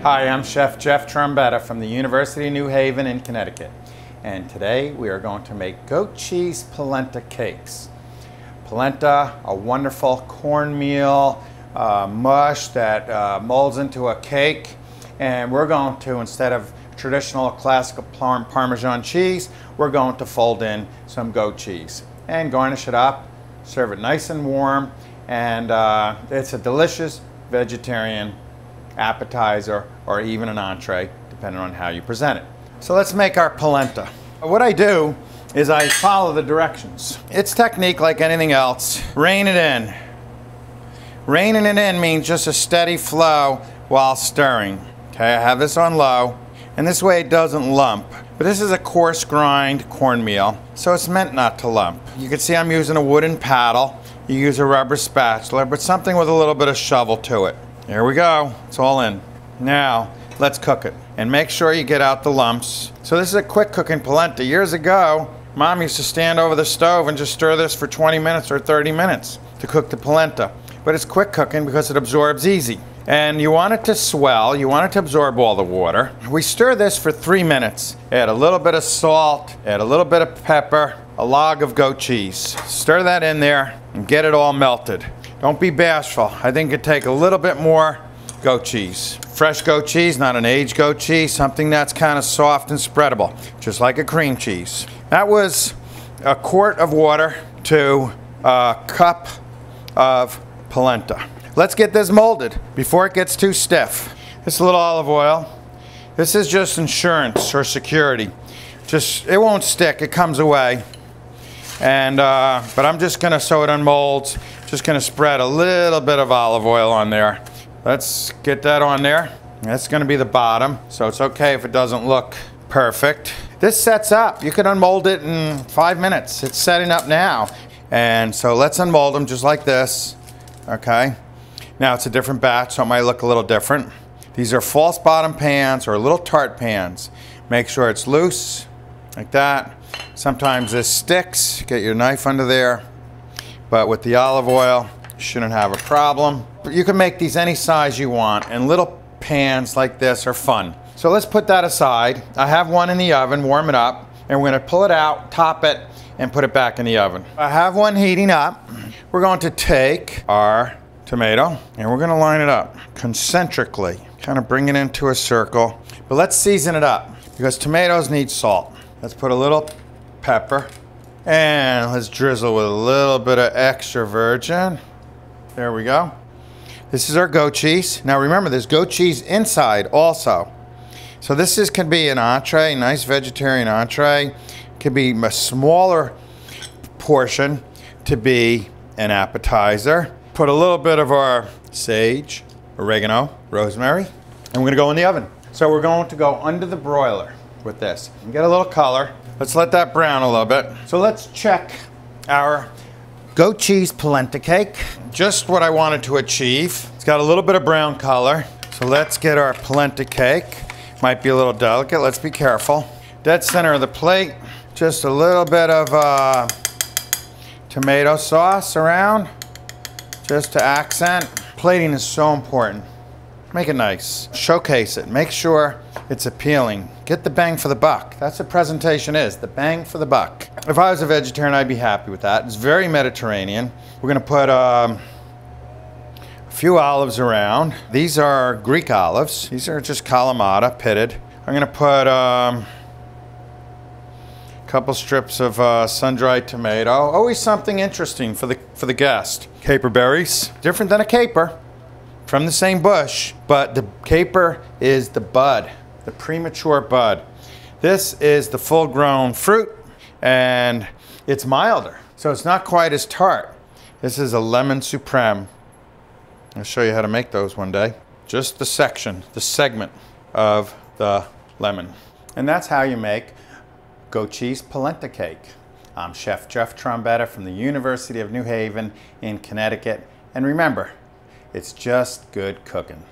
Hi, I'm Chef Jeff Trombetta from the University of New Haven in Connecticut. And today we are going to make goat cheese polenta cakes. Polenta, a wonderful cornmeal mush that molds into a cake. And we're going to, instead of traditional classical Parmesan cheese, we're going to fold in some goat cheese and garnish it up, serve it nice and warm, and it's a delicious vegetarian appetizer or even an entree, depending on how you present it. So let's make our polenta. What I do is I follow the directions. It's technique like anything else. Rein it in. Reining it in means just a steady flow while stirring. Okay, I have this on low, and this way it doesn't lump. But this is a coarse grind cornmeal, so it's meant not to lump. You can see I'm using a wooden paddle. You use a rubber spatula, but something with a little bit of shovel to it. There we go, it's all in. Now, let's cook it. And make sure you get out the lumps. So this is a quick cooking polenta. Years ago, Mom used to stand over the stove and just stir this for 20 minutes or 30 minutes to cook the polenta. But it's quick cooking because it absorbs easy. And you want it to swell, you want it to absorb all the water. We stir this for 3 minutes. Add a little bit of salt, add a little bit of pepper, a log of goat cheese. Stir that in there and get it all melted. Don't be bashful. I think it'd take a little bit more goat cheese. Fresh goat cheese, not an aged goat cheese, something that's kind of soft and spreadable, just like a cream cheese. That was a quart of water to a cup of polenta. Let's get this molded before it gets too stiff. This little olive oil. This is just insurance or security. It won't stick, it comes away. And but I'm just gonna, so it unmolds, just gonna spread a little bit of olive oil on there. Let's get that on there. That's gonna be the bottom, so it's okay if it doesn't look perfect. This sets up. You can unmold it in 5 minutes. It's setting up now. And so let's unmold them just like this, okay? Now it's a different batch, so it might look a little different. These are false bottom pans or little tart pans. Make sure it's loose, like that. Sometimes this sticks, get your knife under there. But with the olive oil, you shouldn't have a problem. But you can make these any size you want, and little pans like this are fun. So let's put that aside. I have one in the oven, warm it up, and we're gonna pull it out, top it, and put it back in the oven. I have one heating up. We're going to take our tomato and we're gonna line it up concentrically, kind of bring it into a circle. But let's season it up because tomatoes need salt. Let's put a little pepper and let's drizzle with a little bit of extra virgin. There we go. This is our goat cheese. Now remember, there's goat cheese inside also. So this can be an entree, nice vegetarian entree. It could be a smaller portion to be an appetizer. Put a little bit of our sage, oregano, rosemary, and we're gonna go in the oven. So we're going to go under the broiler with this and get a little color. Let's let that brown a little bit. So let's check our goat cheese polenta cake. Just what I wanted to achieve. It's got a little bit of brown color. So let's get our polenta cake. Might be a little delicate, let's be careful. Dead center of the plate, just a little bit of tomato sauce around, just to accent. Plating is so important. Make it nice. Showcase it. Make sure it's appealing. Get the bang for the buck. That's what presentation is, the bang for the buck. If I was a vegetarian, I'd be happy with that. It's very Mediterranean. We're gonna put a few olives around. These are Greek olives. These are just Kalamata, pitted. I'm gonna put a couple strips of sun-dried tomato. Always something interesting for the guest. Caper berries, different than a caper, from the same bush, but the caper is the bud, the premature bud. This is the full-grown fruit, and it's milder, so it's not quite as tart. This is a lemon supreme. I'll show you how to make those one day. Just the segment of the lemon. And that's how you make goat cheese polenta cake. I'm Chef Jeff Trombetta from the University of New Haven in Connecticut. And remember, it's just good cooking.